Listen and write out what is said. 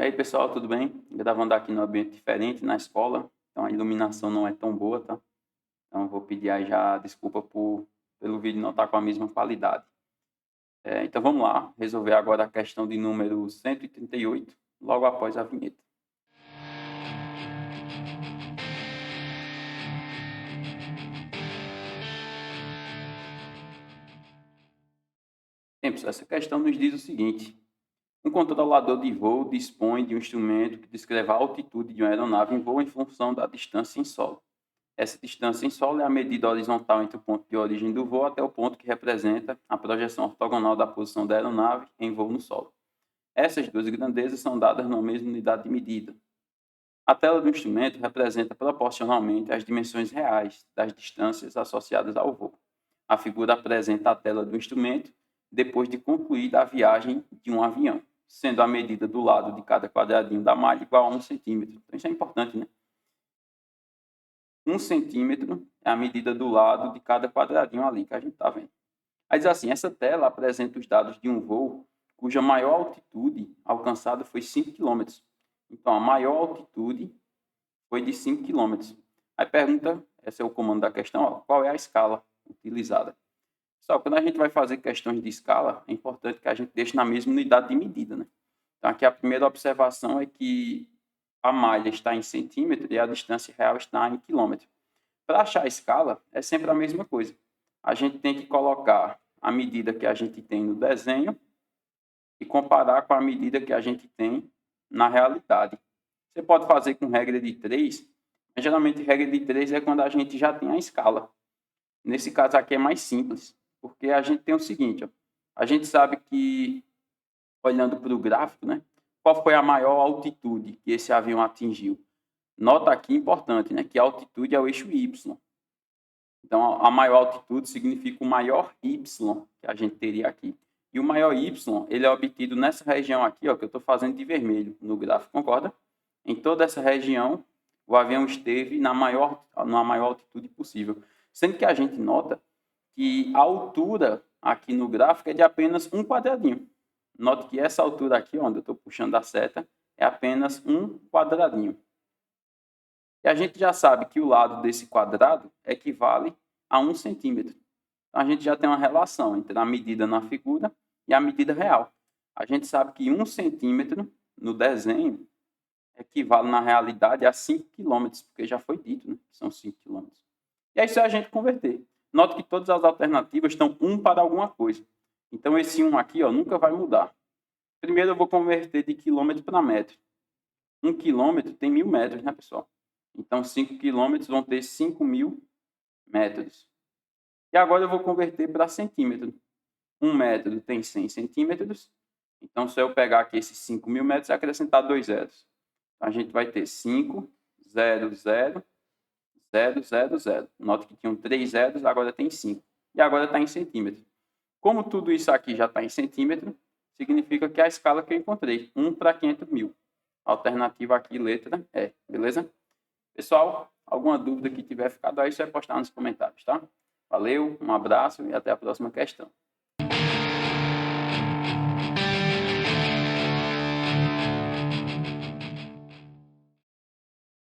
E aí, pessoal, tudo bem? Gravando aqui no ambiente diferente, na escola, então a iluminação não é tão boa, tá? Então vou pedir aí já desculpa pelo vídeo não estar com a mesma qualidade. Então vamos lá, resolver agora a questão de número 138, logo após a vinheta. Bem, pessoal, essa questão nos diz o seguinte: um controlador de voo dispõe de um instrumento que descreve a altitude de uma aeronave em voo em função da distância em solo. Essa distância em solo é a medida horizontal entre o ponto de origem do voo até o ponto que representa a projeção ortogonal da posição da aeronave em voo no solo. Essas duas grandezas são dadas na mesma unidade de medida. A tela do instrumento representa proporcionalmente as dimensões reais das distâncias associadas ao voo. A figura apresenta a tela do instrumento depois de concluída a viagem de um avião, sendo a medida do lado de cada quadradinho da malha igual a 1 centímetro. Então isso é importante, né? 1 centímetro é a medida do lado de cada quadradinho ali que a gente está vendo. Aí diz assim, essa tela apresenta os dados de um voo cuja maior altitude alcançada foi 5 quilômetros. Então, a maior altitude foi de 5 quilômetros. Aí pergunta, esse é o comando da questão, ó, qual é a escala utilizada? Só quando a gente vai fazer questões de escala, é importante que a gente deixe na mesma unidade de medida, né? Então, aqui a primeira observação é que a malha está em centímetro e a distância real está em quilômetro. Para achar a escala, é sempre a mesma coisa. A gente tem que colocar a medida que a gente tem no desenho e comparar com a medida que a gente tem na realidade. Você pode fazer com regra de 3, mas geralmente regra de 3 é quando a gente já tem a escala. Nesse caso aqui é mais simples, porque a gente tem o seguinte, ó, a gente sabe que, olhando para o gráfico, né, qual foi a maior altitude que esse avião atingiu. Nota aqui importante, né, que a altitude é o eixo Y. Então, a maior altitude significa o maior Y que a gente teria aqui. E o maior Y, ele é obtido nessa região aqui, ó, que eu estou fazendo de vermelho no gráfico, concorda? Em toda essa região, o avião esteve na maior altitude possível. Sendo que a gente nota que a altura aqui no gráfico é de apenas um quadradinho. Note que essa altura aqui, onde eu estou puxando a seta, é apenas um quadradinho. E a gente já sabe que o lado desse quadrado equivale a 1 centímetro. Então, a gente já tem uma relação entre a medida na figura e a medida real. A gente sabe que 1 centímetro no desenho equivale na realidade a 5 quilômetros, porque já foi dito, né, que são 5 quilômetros. E é isso a gente converter. Note que todas as alternativas estão 1 para alguma coisa. Então, esse 1 aqui, ó, nunca vai mudar. Primeiro eu vou converter de quilômetro para metro. 1 quilômetro tem 1000 metros, né, pessoal? Então, 5 quilômetros vão ter 5.000 metros. E agora eu vou converter para centímetro. 1 metro tem 100 centímetros. Então, se eu pegar aqui esses 5.000 metros e acrescentar 2 zeros, então, a gente vai ter 5, 0, 0, 0, 0, 0. Note que tinham 3 zeros, agora tem 5. E agora está em centímetro. Como tudo isso aqui já está em centímetro, significa que a escala que eu encontrei, 1 para 500 mil. Alternativa aqui, letra E. Beleza? Pessoal, alguma dúvida que tiver ficado aí, você vai postar nos comentários, tá? Valeu, um abraço e até a próxima questão.